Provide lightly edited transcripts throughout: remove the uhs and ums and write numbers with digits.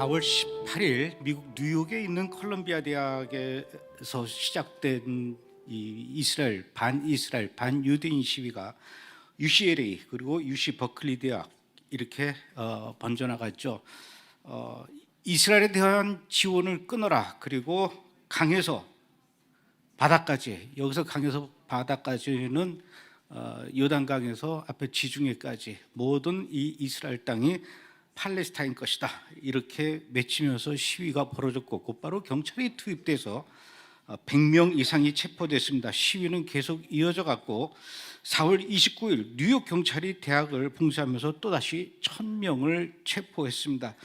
4월 18일 미국 뉴욕에 있는 컬럼비아 대학에서 시작된 이 이스라엘 반유대인 시위가 UCLA 그리고 UC 버클리 대학 이렇게 번져나갔죠. 이스라엘에 대한 지원을 끊어라. 그리고 강에서 바다까지, 여기서 강에서 바다까지는 요단강에서 앞에 지중해까지 모든 이 이스라엘 땅이 팔레스타인 것이다, 이렇게 외치면서 시위가 벌어졌고 곧바로 경찰이 투입돼서 100명 이상이 체포됐습니다. 시위는 계속 이어져 갔고 4월 29일 뉴욕 경찰이 대학을 봉쇄하면서 또다시 1000명을 체포했습니다.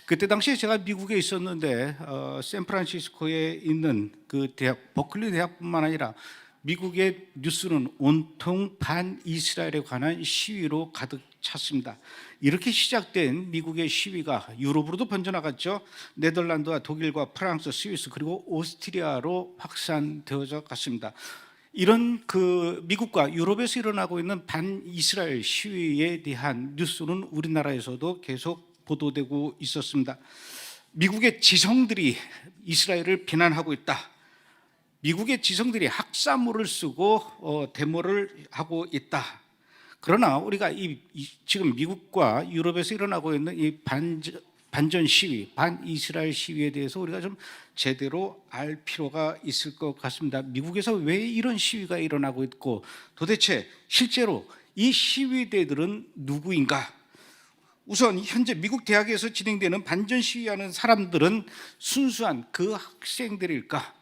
그때 당시에 제가 미국에 있었는데 샌프란시스코에 있는 그 대학, 버클리 대학뿐만 아니라 미국의 뉴스는 온통 반이스라엘에 관한 시위로 가득 찼습니다. 이렇게 시작된 미국의 시위가 유럽으로도 번져나갔죠. 네덜란드와 독일과 프랑스, 스위스 그리고 오스트리아로 확산되어져 갔습니다. 이런 미국과 유럽에서 일어나고 있는 반이스라엘 시위에 대한 뉴스는 우리나라에서도 계속 보도되고 있었습니다. 미국의 지성들이 이스라엘을 비난하고 있다. 미국의 지성들이 학사물을 쓰고 데모를 하고 있다. 그러나 우리가 지금 미국과 유럽에서 일어나고 있는 이 반전 시위, 반이스라엘 시위에 대해서 우리가 좀 제대로 알 필요가 있을 것 같습니다. 미국에서 왜 이런 시위가 일어나고 있고 도대체 실제로 이 시위대들은 누구인가? 우선 현재 미국 대학에서 진행되는 반전 시위하는 사람들은 순수한 그 학생들일까?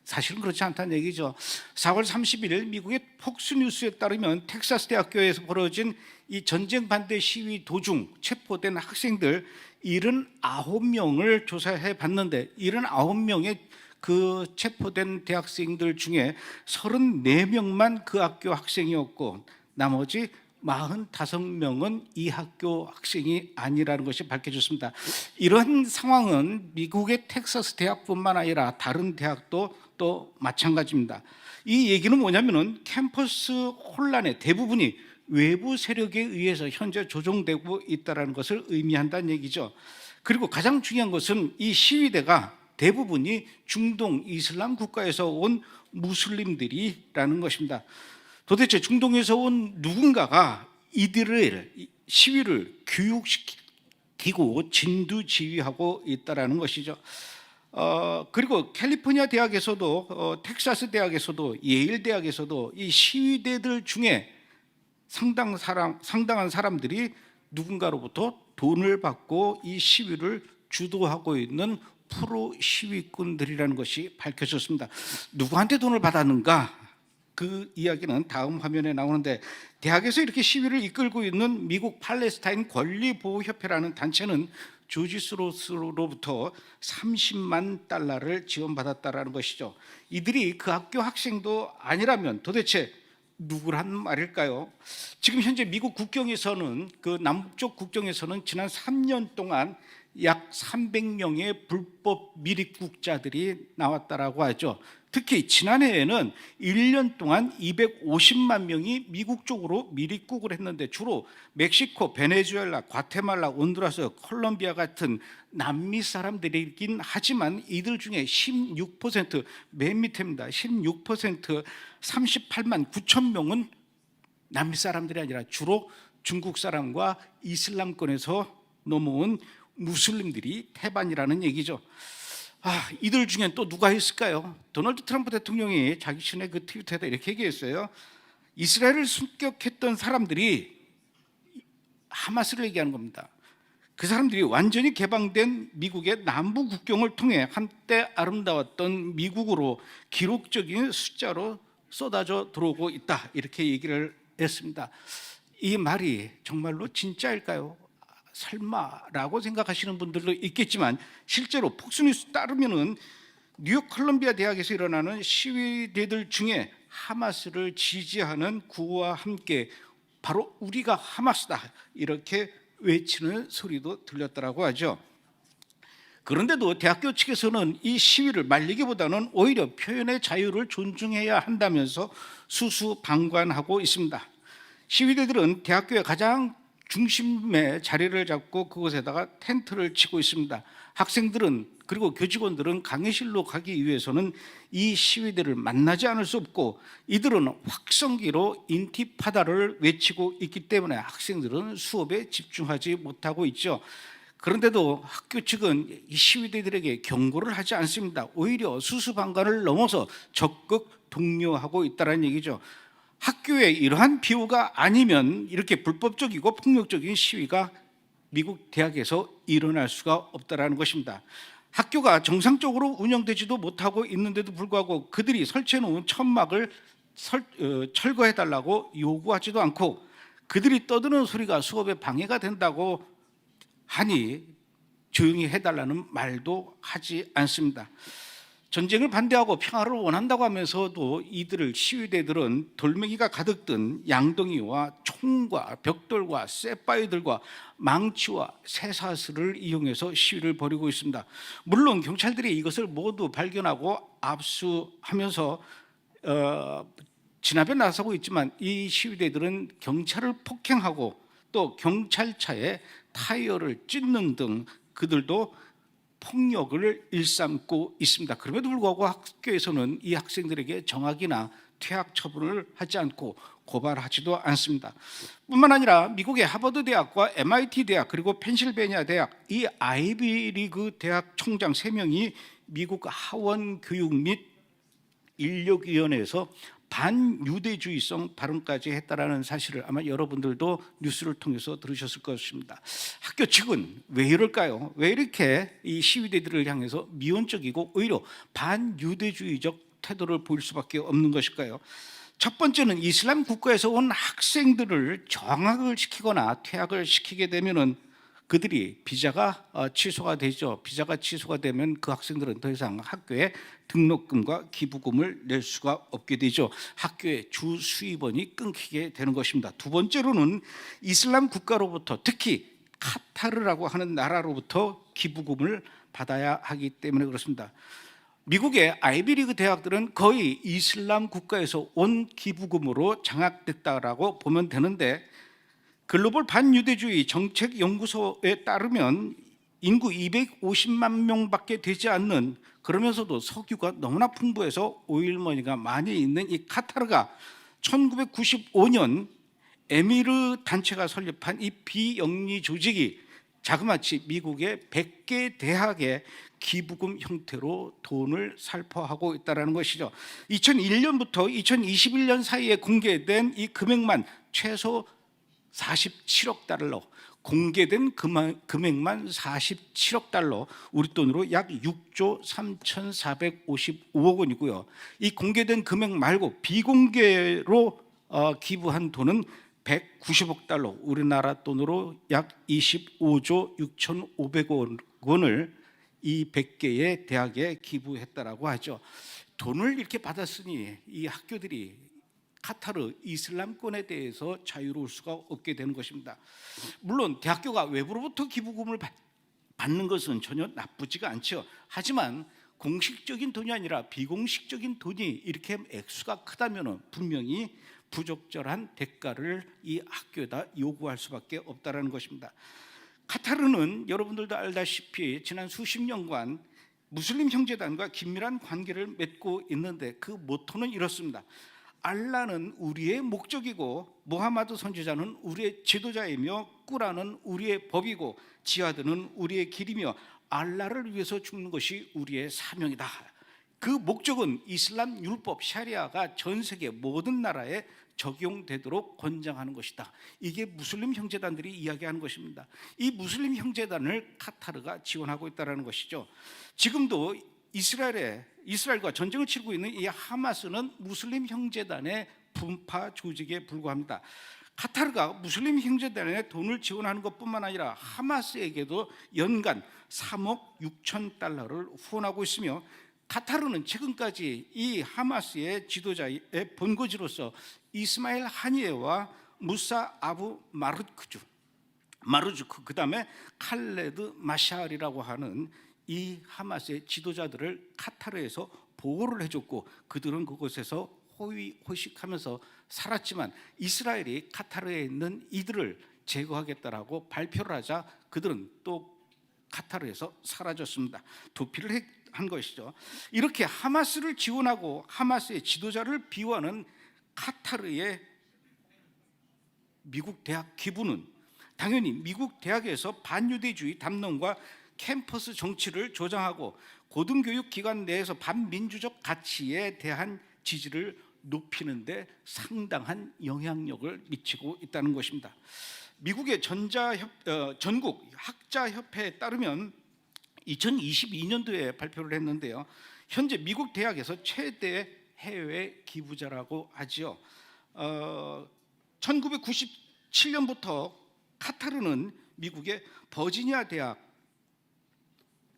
사실은 그렇지 않다는 얘기죠. 4월 31일 미국의 폭스뉴스에 따르면 텍사스 대학교에서 벌어진 이 전쟁 반대 시위 도중 체포된 학생들 79명을 조사해 봤는데 79명의 그 체포된 대학생들 중에 34명만 그 학교 학생이었고 나머지 45명은 이 학교 학생이 아니라는 것이 밝혀졌습니다. 이런 상황은 미국의 텍사스 대학뿐만 아니라 다른 대학도 또 마찬가지입니다. 이 얘기는 뭐냐면은 캠퍼스 혼란의 대부분이 외부 세력에 의해서 현재 조종되고 있다는 것을 의미한다는 얘기죠. 그리고 가장 중요한 것은 이 시위대가 대부분이 중동 이슬람 국가에서 온 무슬림들이라는 것입니다. 도대체 중동에서 온 누군가가 이들을 시위를 교육시키고 진두지휘하고 있다는 것이죠. 그리고 캘리포니아 대학에서도 텍사스 대학에서도 예일 대학에서도 이 시위대들 중에 상당한 사람들이 누군가로부터 돈을 받고 이 시위를 주도하고 있는 프로 시위꾼들이라는 것이 밝혀졌습니다. 누구한테 돈을 받았는가? 그 이야기는 다음 화면에 나오는데 대학에서 이렇게 시위를 이끌고 있는 미국 팔레스타인 권리보호협회라는 단체는 조지 소로스로부터 30만 달러를 지원받았다라는 것이죠. 이들이 그 학교 학생도 아니라면 도대체 누구란 말일까요? 지금 현재 미국 국경에서는 그 남북쪽 국경에서는 지난 3년 동안 약 300명의 불법 미입국자들이 나왔다라고 하죠. 특히 지난해에는 1년 동안 250만 명이 미국 쪽으로 미입국을 했는데 주로 멕시코, 베네수엘라, 과테말라, 온두라스, 콜롬비아 같은 남미 사람들이긴 하지만 이들 중에 16%, 맨 밑입니다. 16% 38만 9천 명은 남미 사람들이 아니라 주로 중국 사람과 이슬람권에서 넘어온 무슬림들이 태반이라는 얘기죠. 이들 중엔 또 누가 있을까요? 도널드 트럼프 대통령이 자기 신의 그 트위터에다 이렇게 얘기했어요. 이스라엘을 습격했던 사람들이 하마스를 얘기하는 겁니다. 그 사람들이 완전히 개방된 미국의 남부 국경을 통해 한때 아름다웠던 미국으로 기록적인 숫자로 쏟아져 들어오고 있다, 이렇게 얘기를 했습니다. 이 말이 정말로 진짜일까요? 설마라고 생각하시는 분들도 있겠지만 실제로 폭스뉴스 따르면은 뉴욕 컬럼비아 대학에서 일어나는 시위대들 중에 하마스를 지지하는 구호와 함께 바로 우리가 하마스다, 이렇게 외치는 소리도 들렸다라고 하죠. 그런데도 대학교 측에서는 이 시위를 말리기보다는 오히려 표현의 자유를 존중해야 한다면서 수수방관하고 있습니다. 시위대들은 대학교의 가장 중심에 자리를 잡고 그곳에다가 텐트를 치고 있습니다. 학생들은 그리고 교직원들은 강의실로 가기 위해서는 이 시위대를 만나지 않을 수 없고, 이들은 확성기로 인티파다를 외치고 있기 때문에 학생들은 수업에 집중하지 못하고 있죠. 그런데도 학교 측은 이 시위대들에게 경고를 하지 않습니다. 오히려 수수방관을 넘어서 적극 독려하고 있다는 얘기죠. 학교에 이러한 비호가 아니면 이렇게 불법적이고 폭력적인 시위가 미국 대학에서 일어날 수가 없다는 것입니다. 학교가 정상적으로 운영되지도 못하고 있는데도 불구하고 그들이 설치해 놓은 천막을 철거해달라고 요구하지도 않고, 그들이 떠드는 소리가 수업에 방해가 된다고 하니 조용히 해달라는 말도 하지 않습니다. 전쟁을 반대하고 평화를 원한다고 하면서도 이들을, 시위대들은 돌멩이가 가득 든 양동이와 총과 벽돌과 쇠바위들과 망치와 쇠사슬을 이용해서 시위를 벌이고 있습니다. 물론 경찰들이 이것을 모두 발견하고 압수하면서 진압에 나서고 있지만, 이 시위대들은 경찰을 폭행하고 또 경찰차에 타이어를 찢는 등 그들도 폭력을 일삼고 있습니다. 그럼에도 불구하고 학교에서는 이 학생들에게 정학이나 퇴학 처분을 하지 않고 고발하지도 않습니다. 뿐만 아니라 미국의 하버드 대학과 MIT 대학 그리고 펜실베니아 대학, 이 아이비리그 대학 총장 3명이 미국 하원 교육 및 인력위원회에서 반유대주의성 발언까지 했다라는 사실을 아마 여러분들도 뉴스를 통해서 들으셨을 것입니다. 학교 측은 왜 이럴까요? 왜 이렇게 이 시위대들을 향해서 미온적이고 오히려 반유대주의적 태도를 보일 수밖에 없는 것일까요? 첫 번째는 이슬람 국가에서 온 학생들을 정학을 시키거나 퇴학을 시키게 되면은 그들이 비자가 취소가 되죠. 비자가 취소가 되면 그 학생들은 더 이상 학교에 등록금과 기부금을 낼 수가 없게 되죠. 학교의 주 수입원이 끊기게 되는 것입니다. 두 번째로는 이슬람 국가로부터, 특히 카타르라고 하는 나라로부터 기부금을 받아야 하기 때문에 그렇습니다. 미국의 아이비리그 대학들은 거의 이슬람 국가에서 온 기부금으로 장악됐다라고 보면 되는데, 글로벌 반유대주의 정책연구소에 따르면 인구 250만 명밖에 되지 않는, 그러면서도 석유가 너무나 풍부해서 오일머니가 많이 있는 이 카타르가 1995년 에미르 단체가 설립한 이 비영리 조직이 자그마치 미국의 100개 대학에 기부금 형태로 돈을 살포하고 있다는 것이죠. 2001년부터 2021년 사이에 공개된 이 금액만 최소 47억 달러, 공개된 금액만 47억 달러, 우리 돈으로 약 6조 3,455억 원이고요. 이 공개된 금액 말고 비공개로 기부한 돈은 190억 달러, 우리나라 돈으로 약 25조 6,500억 원을 이 100개의 대학에 기부했다라고 하죠. 돈을 이렇게 받았으니 이 학교들이 카타르 이슬람권에 대해서 자유로울 수가 없게 되는 것입니다. 물론 대학교가 외부로부터 기부금을 받는 것은 전혀 나쁘지가 않죠. 하지만 공식적인 돈이 아니라 비공식적인 돈이 이렇게 액수가 크다면 분명히 부적절한 대가를 이 학교에다 요구할 수밖에 없다는 것입니다. 카타르는 여러분들도 알다시피 지난 수십 년간 무슬림 형제단과 긴밀한 관계를 맺고 있는데, 그 모토는 이렇습니다. 알라는 우리의 목적이고, 무하마드 선지자는 우리의 지도자이며, 꾸란은 우리의 법이고, 지하드는 우리의 길이며, 알라를 위해서 죽는 것이 우리의 사명이다. 그 목적은 이슬람 율법 샤리아가 전 세계 모든 나라에 적용되도록 권장하는 것이다. 이게 무슬림 형제단들이 이야기하는 것입니다. 이 무슬림 형제단을 카타르가 지원하고 있다는 것이죠. 지금도 이스라엘과 전쟁을 치르고 있는 이 하마스는 무슬림 형제단의 분파 조직에 불과합니다. 카타르가 무슬림 형제단에 돈을 지원하는 것뿐만 아니라 하마스에게도 연간 3억 6천 달러를 후원하고 있으며, 카타르는 최근까지 이 하마스의 지도자의 본거지로서 이스마일 하니에와 무사 아부 마르주크, 그 다음에 칼레드 마샬이라고 하는 이 하마스의 지도자들을 카타르에서 보호를 해줬고, 그들은 그곳에서 호의호식하면서 살았지만, 이스라엘이 카타르에 있는 이들을 제거하겠다라고 발표를 하자 그들은 또 카타르에서 사라졌습니다. 도피를 한 것이죠. 이렇게 하마스를 지원하고 하마스의 지도자를 비호하는 카타르의 미국 대학 기부는 당연히 미국 대학에서 반유대주의 담론과 캠퍼스 정치를 조장하고 고등교육 기관 내에서 반민주적 가치에 대한 지지를 높이는 데 상당한 영향력을 미치고 있다는 것입니다. 미국의 전국 학자협회에 따르면 2022년도에 발표를 했는데요. 현재 미국 대학에서 최대 해외 기부자라고 하지요. 1997년부터 카타르는 미국의 버지니아 대학,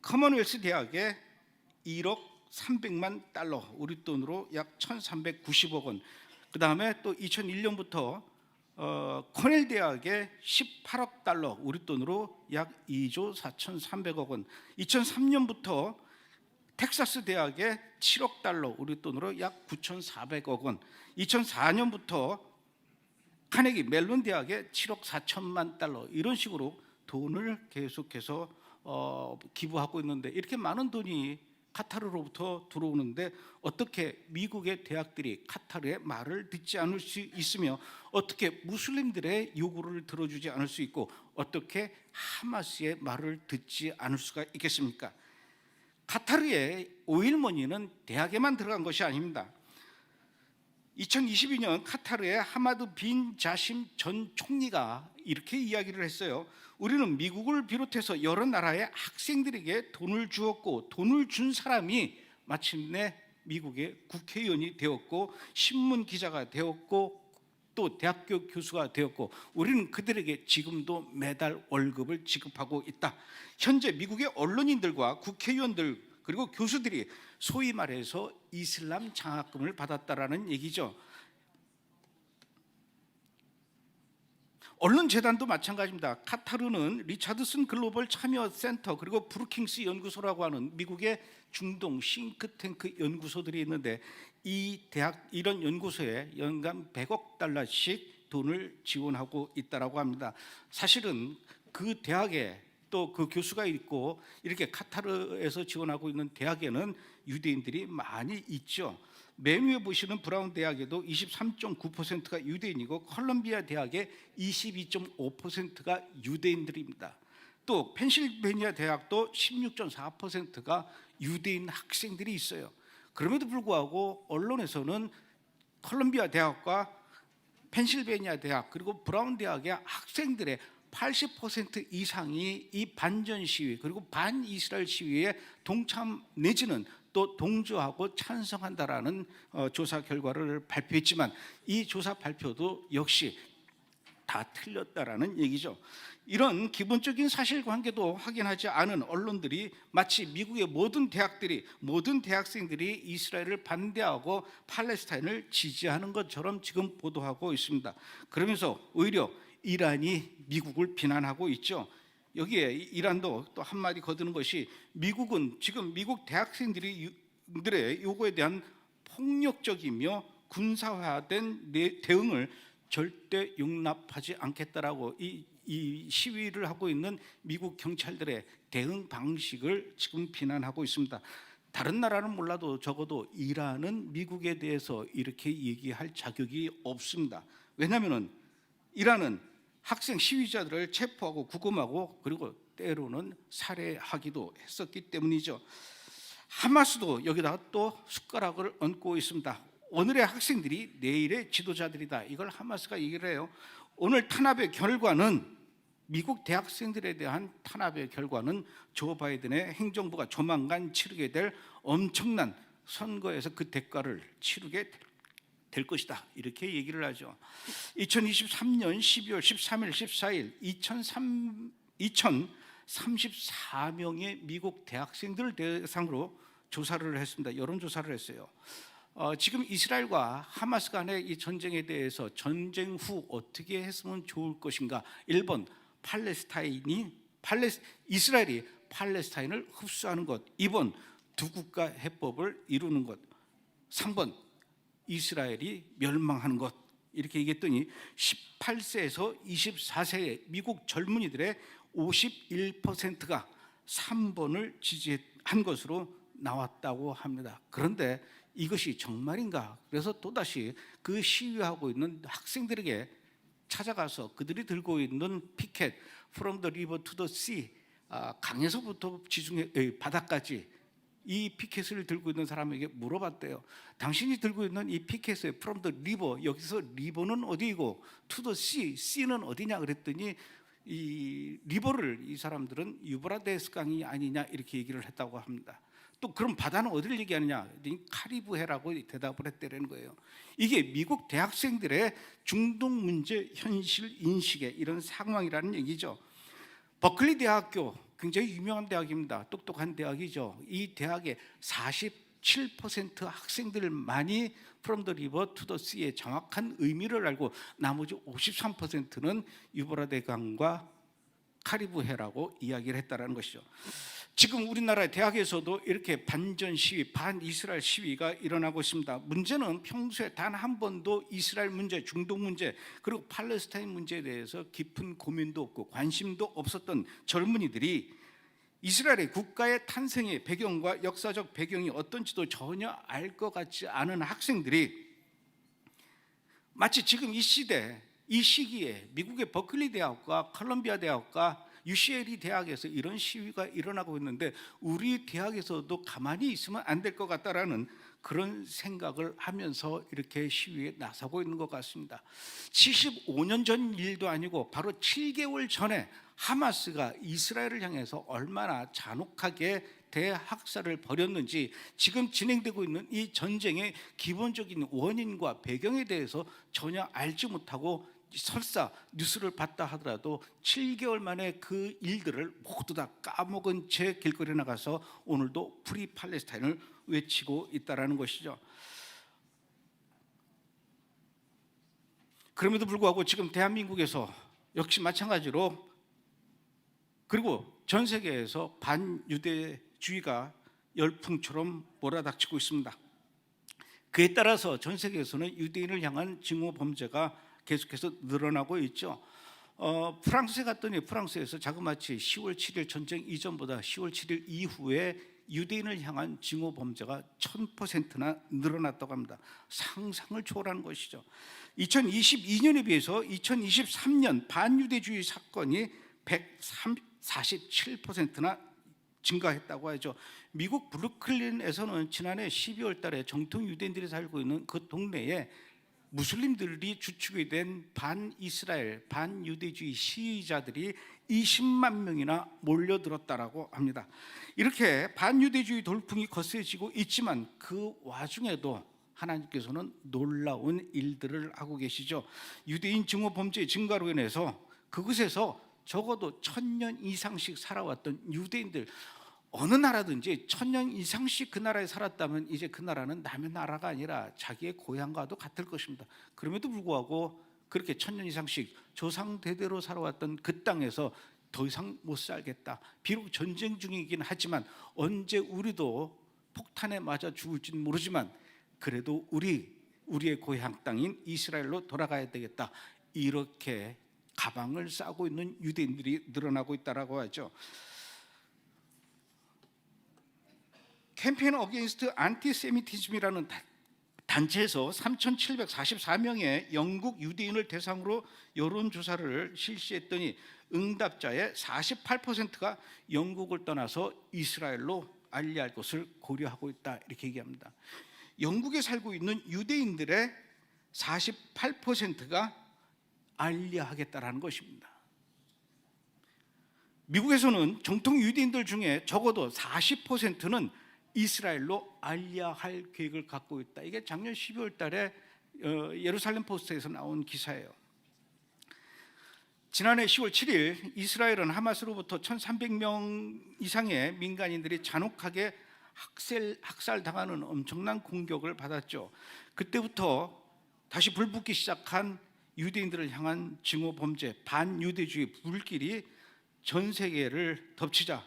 커먼웰스 대학에 1억 300만 달러, 우리 돈으로 약 1,390억 원. 그 다음에 또 2001년부터 코넬 대학에 18억 달러, 우리 돈으로 약 2조 4,300억 원. 2003년부터 텍사스 대학에 7억 달러, 우리 돈으로 약 9,400억 원. 2004년부터 카네기 멜론 대학에 7억 4천만 달러, 이런 식으로 돈을 계속해서 기부하고 있는데, 이렇게 많은 돈이 카타르로부터 들어오는데 어떻게 미국의 대학들이 카타르의 말을 듣지 않을 수 있으며, 어떻게 무슬림들의 요구를 들어주지 않을 수 있고, 어떻게 하마스의 말을 듣지 않을 수가 있겠습니까? 카타르의 오일머니는 대학에만 들어간 것이 아닙니다. 2022년 카타르의 하마드 빈 자심 전 총리가 이렇게 이야기를 했어요. 우리는 미국을 비롯해서 여러 나라의 학생들에게 돈을 주었고, 돈을 준 사람이 마침내 미국의 국회의원이 되었고, 신문 기자가 되었고, 또 대학교 교수가 되었고, 우리는 그들에게 지금도 매달 월급을 지급하고 있다. 현재 미국의 언론인들과 국회의원들 그리고 교수들이 소위 말해서 이슬람 장학금을 받았다라는 얘기죠. 언론재단도 마찬가지입니다. 카타르는 리차드슨 글로벌 참여 센터 그리고 브루킹스 연구소라고 하는 미국의 중동 싱크탱크 연구소들이 있는데, 이 대학 이런 연구소에 연간 100억 달러씩 돈을 지원하고 있다라고 합니다. 사실은 그 대학에 또 그 교수가 있고, 이렇게 카타르에서 지원하고 있는 대학에는 유대인들이 많이 있죠. 맨 위에 보시는 브라운 대학에도 23.9%가 유대인이고, 컬럼비아 대학의 22.5%가 유대인들입니다. 또 펜실베니아 대학도 16.4%가 유대인 학생들이 있어요. 그럼에도 불구하고 언론에서는 컬럼비아 대학과 펜실베니아 대학 그리고 브라운 대학의 학생들의 80% 이상이 이 반전 시위 그리고 반이스라엘 시위에 동참 내지는 또 동조하고 찬성한다라는 조사 결과를 발표했지만, 이 조사 발표도 역시 다 틀렸다라는 얘기죠. 이런 기본적인 사실관계도 확인하지 않은 언론들이 마치 미국의 모든 대학들이, 모든 대학생들이 이스라엘을 반대하고 팔레스타인을 지지하는 것처럼 지금 보도하고 있습니다. 그러면서 오히려 이란이 미국을 비난하고 있죠. 여기에 이란도 또 한마디 거두는 것이, 미국은 지금 미국 대학생들의 요구에 대한 폭력적이며 군사화된 대응을 절대 용납하지 않겠다라고 이 시위를 하고 있는 미국 경찰들의 대응 방식을 지금 비난하고 있습니다. 다른 나라는 몰라도 적어도 이란은 미국에 대해서 이렇게 얘기할 자격이 없습니다. 왜냐하면 이란은 학생 시위자들을 체포하고 구금하고 그리고 때로는 살해하기도 했었기 때문이죠. 하마스도 여기다가 또 숟가락을 얹고 있습니다. 오늘의 학생들이 내일의 지도자들이다, 이걸 하마스가 얘기를 해요. 오늘 탄압의 결과는, 미국 대학생들에 대한 탄압의 결과는 조 바이든의 행정부가 조만간 치르게 될 엄청난 선거에서 그 대가를 치르게 될 것이다, 이렇게 얘기를 하죠. 2023년 12월 13일, 14일 2034명의 미국 대학생들을 대상으로 조사를 했습니다. 여론조사를 했어요. 지금 이스라엘과 하마스 간의 이 전쟁에 대해서 전쟁 후 어떻게 했으면 좋을 것인가. 1번 이스라엘이 팔레스타인을 흡수하는 것. 2번 두 국가 해법을 이루는 것. 3번 이스라엘이 멸망하는 것. 이렇게 얘기했더니 18세에서 24세의 미국 젊은이들의 51%가 3번을 지지한 것으로 나왔다고 합니다. 그런데 이것이 정말인가? 그래서 또다시 그 시위하고 있는 학생들에게 찾아가서 그들이 들고 있는 피켓 From the river to the sea, 강에서부터 바다까지 이 피켓을 들고 있는 사람에게 물어봤대요. 당신이 들고 있는 이 피켓의 From the river, 여기서 리버는 어디이고 to the sea, sea는 어디냐 그랬더니 이 리버를 이 사람들은 유브라데스 강이 아니냐 이렇게 얘기를 했다고 합니다. 또 그럼 바다는 어디를 얘기하느냐? 카리브해라고 대답을 했다는 거예요. 이게 미국 대학생들의 중동 문제 현실 인식의 이런 상황이라는 얘기죠. 버클리 대학교 굉장히 유명한 대학입니다. 똑똑한 대학이죠. 이 대학의 47% 학생들만이 From the river to the sea의 정확한 의미를 알고 나머지 53%는 유브라데 강과 카리브해라고 이야기를 했다는 것이죠. 지금 우리나라의 대학에서도 이렇게 반전 시위, 반이스라엘 시위가 일어나고 있습니다. 문제는 평소에 단 한 번도 이스라엘 문제, 중동 문제, 그리고 팔레스타인 문제에 대해서 깊은 고민도 없고 관심도 없었던 젊은이들이 이스라엘의 국가의 탄생의 배경과 역사적 배경이 어떤지도 전혀 알 것 같지 않은 학생들이 마치 지금 이 시대, 이 시기에 미국의 버클리 대학과 컬럼비아 대학과 UCLA 대학에서 이런 시위가 일어나고 있는데 우리 대학에서도 가만히 있으면 안 될 것 같다라는 그런 생각을 하면서 이렇게 시위에 나서고 있는 것 같습니다. 75년 전 일도 아니고 바로 7개월 전에 하마스가 이스라엘을 향해서 얼마나 잔혹하게 대학살을 벌였는지 지금 진행되고 있는 이 전쟁의 기본적인 원인과 배경에 대해서 전혀 알지 못하고 설사 뉴스를 봤다 하더라도 7개월 만에 그 일들을 모두 다 까먹은 채 길거리에 나가서 오늘도 프리 팔레스타인을 외치고 있다는 것이죠. 그럼에도 불구하고 지금 대한민국에서 역시 마찬가지로 그리고 전 세계에서 반유대주의가 열풍처럼 몰아닥치고 있습니다. 그에 따라서 전 세계에서는 유대인을 향한 증오 범죄가 계속해서 늘어나고 있죠. 프랑스에 갔더니 프랑스에서 자그마치 10월 7일 전쟁 이전보다 10월 7일 이후에 유대인을 향한 증오 범죄가 1000%나 늘어났다고 합니다. 상상을 초월하는 것이죠. 2022년에 비해서 2023년 반유대주의 사건이 147%나 증가했다고 하죠. 미국 브루클린에서는 지난해 12월 달에 정통 유대인들이 살고 있는 그 동네에 무슬림들이 주축이 된 반이스라엘, 반유대주의 시위자들이 20만 명이나 몰려들었다라고 합니다. 이렇게 반유대주의 돌풍이 거세지고 있지만 그 와중에도 하나님께서는 놀라운 일들을 하고 계시죠. 유대인 증오 범죄의 증가로 인해서 그곳에서 적어도 1000년 이상씩 살아왔던 유대인들, 어느 나라든지 1000년 이상씩 그 나라에 살았다면 이제 그 나라는 남의 나라가 아니라 자기의 고향과도 같을 것입니다. 그럼에도 불구하고 그렇게 1000년 이상씩 조상 대대로 살아왔던 그 땅에서 더 이상 못 살겠다. 비록 전쟁 중이긴 하지만 언제 우리도 폭탄에 맞아 죽을지는 모르지만 그래도 우리의 고향 땅인 이스라엘로 돌아가야 되겠다. 이렇게 가방을 싸고 있는 유대인들이 늘어나고 있다라고 하죠. 캠페인 어게인스트 안티세미티즘이라는 단체에서 3,744명의 영국 유대인을 대상으로 여론조사를 실시했더니 응답자의 48%가 영국을 떠나서 이스라엘로 알리할 것을 고려하고 있다 이렇게 얘기합니다. 영국에 살고 있는 유대인들의 48%가 알리하겠다라는 것입니다. 미국에서는 정통 유대인들 중에 적어도 40%는 이스라엘로 알리야할 계획을 갖고 있다. 이게 작년 12월 달에 예루살렘 포스트에서 나온 기사예요. 지난해 10월 7일 이스라엘은 하마스로부터 1300명 이상의 민간인들이 잔혹하게 학살당하는 엄청난 공격을 받았죠. 그때부터 다시 불붙기 시작한 유대인들을 향한 증오 범죄, 반유대주의 불길이 전 세계를 덮치자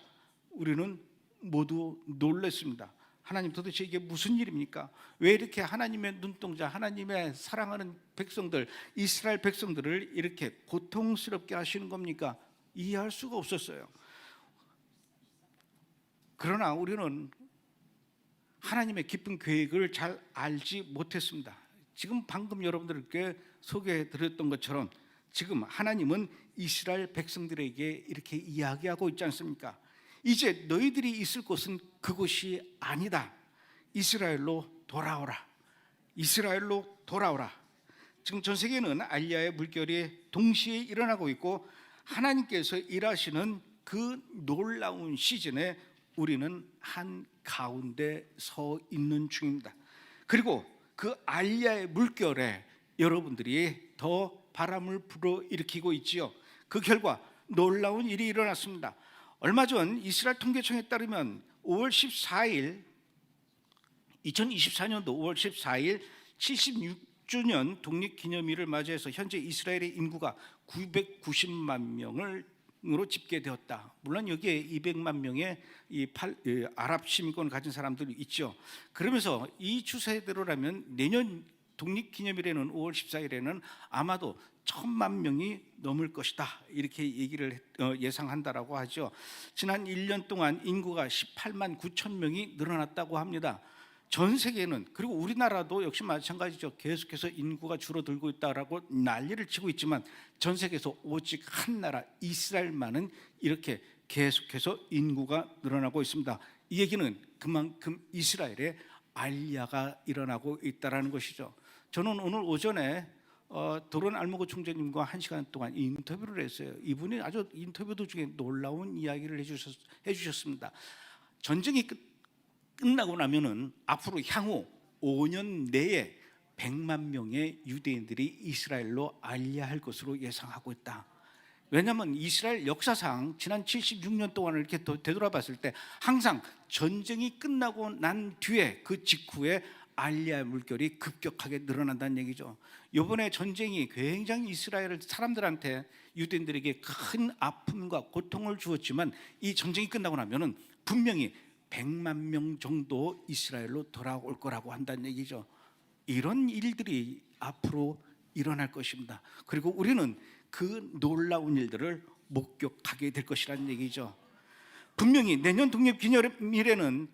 우리는 모두 놀랐습니다. 하나님 도대체 이게 무슨 일입니까? 왜 이렇게 하나님의 눈동자, 하나님의 사랑하는 백성들, 이스라엘 백성들을 이렇게 고통스럽게 하시는 겁니까? 이해할 수가 없었어요. 그러나 우리는 하나님의 깊은 계획을 잘 알지 못했습니다. 지금 방금 여러분들께 소개해 드렸던 것처럼 지금 하나님은 이스라엘 백성들에게 이렇게 이야기하고 있지 않습니까? 이제 너희들이 있을 곳은 그곳이 아니다. 이스라엘로 돌아오라. 이스라엘로 돌아오라. 지금 전 세계는 알리야의 물결이 동시에 일어나고 있고 하나님께서 일하시는 그 놀라운 시즌에 우리는 한 가운데 서 있는 중입니다. 그리고 그 알리야의 물결에 여러분들이 더 바람을 불어일으키고 있지요. 그 결과 놀라운 일이 일어났습니다. 얼마 전 이스라엘 통계청에 따르면 5월 14일 2024년도 5월 14일 76주년 독립기념일을 맞이해서 현재 이스라엘의 인구가 990만 명으로 집계되었다. 물론 여기에 200만 명의 아랍 시민권을 가진 사람들이 있죠. 그러면서 이 추세대로라면 내년 독립기념일에는 5월 14일에는 아마도 1,000만 명이 넘을 것이다. 이렇게 얘기를 예상한다라고 하죠. 지난 1년 동안 인구가 18만 9천 명이 늘어났다고 합니다. 전 세계는, 그리고 우리나라도 역시 마찬가지죠. 계속해서 인구가 줄어들고 있다라고 난리를 치고 있지만 전 세계에서 오직 한 나라 이스라엘만은 이렇게 계속해서 인구가 늘어나고 있습니다. 이 얘기는 그만큼 이스라엘에 알리야가 일어나고 있다라는 것이죠. 저는 오늘 오전에 도론 알모고 총재님과 1시간 동안 인터뷰를 했어요. 이분이 아주 인터뷰 도중에 놀라운 이야기를 해주셨습니다. 전쟁이 끝나고 나면은 앞으로 향후 5년 내에 100만 명의 유대인들이 이스라엘로 알리야할 것으로 예상하고 있다. 왜냐하면 이스라엘 역사상 지난 76년 동안을 이렇게 되돌아봤을 때 항상 전쟁이 끝나고 난 뒤에 그 직후에 알리야의 물결이 급격하게 늘어난다는 얘기죠. 이번에 전쟁이 굉장히 이스라엘 사람들한테, 유대인들에게 큰 아픔과 고통을 주었지만 이 전쟁이 끝나고 나면은 분명히 100만 명 정도 이스라엘로 돌아올 거라고 한다는 얘기죠. 이런 일들이 앞으로 일어날 것입니다. 그리고 우리는 그 놀라운 일들을 목격하게 될 것이라는 얘기죠. 분명히 내년 독립기념일에는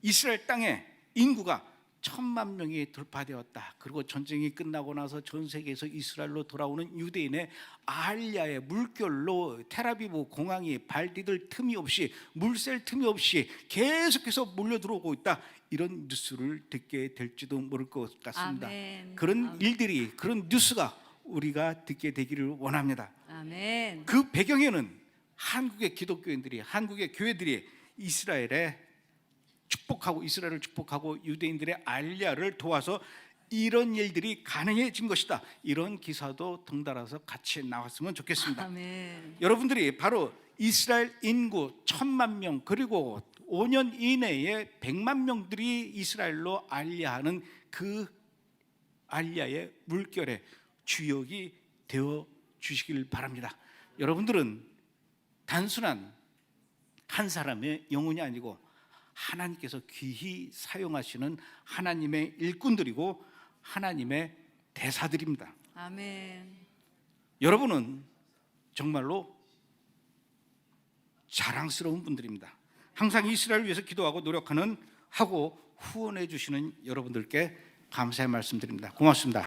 이스라엘 땅에 인구가 1,000만 명이 돌파되었다. 그리고 전쟁이 끝나고 나서 전 세계에서 이스라엘로 돌아오는 유대인의 알리야의 물결로 텔아비브 공항이 발 디딜 틈이 없이, 물샐 틈이 없이 계속해서 몰려들어오고 있다. 이런 뉴스를 듣게 될지도 모를 것 같습니다. 아멘. 그런 일들이, 그런 뉴스가 우리가 듣게 되기를 원합니다. 아멘. 그 배경에는 한국의 기독교인들이, 한국의 교회들이 이스라엘을 축복하고 유대인들의 알리야를 도와서 이런 일들이 가능해진 것이다. 이런 기사도 덩달아서 같이 나왔으면 좋겠습니다. 아멘. 여러분들이 바로 이스라엘 인구 1,000만 명, 그리고 5년 이내에 100만 명들이 이스라엘로 알리야하는 그 알리야의 물결의 주역이 되어 주시길 바랍니다. 여러분들은 단순한 한 사람의 영혼이 아니고 하나님께서 귀히 사용하시는 하나님의 일꾼들이고 하나님의 대사들입니다. 아멘. 여러분은 정말로 자랑스러운 분들입니다. 항상 이스라엘을 위해서 기도하고 노력하고 후원해 주시는 여러분들께 감사의 말씀드립니다. 고맙습니다.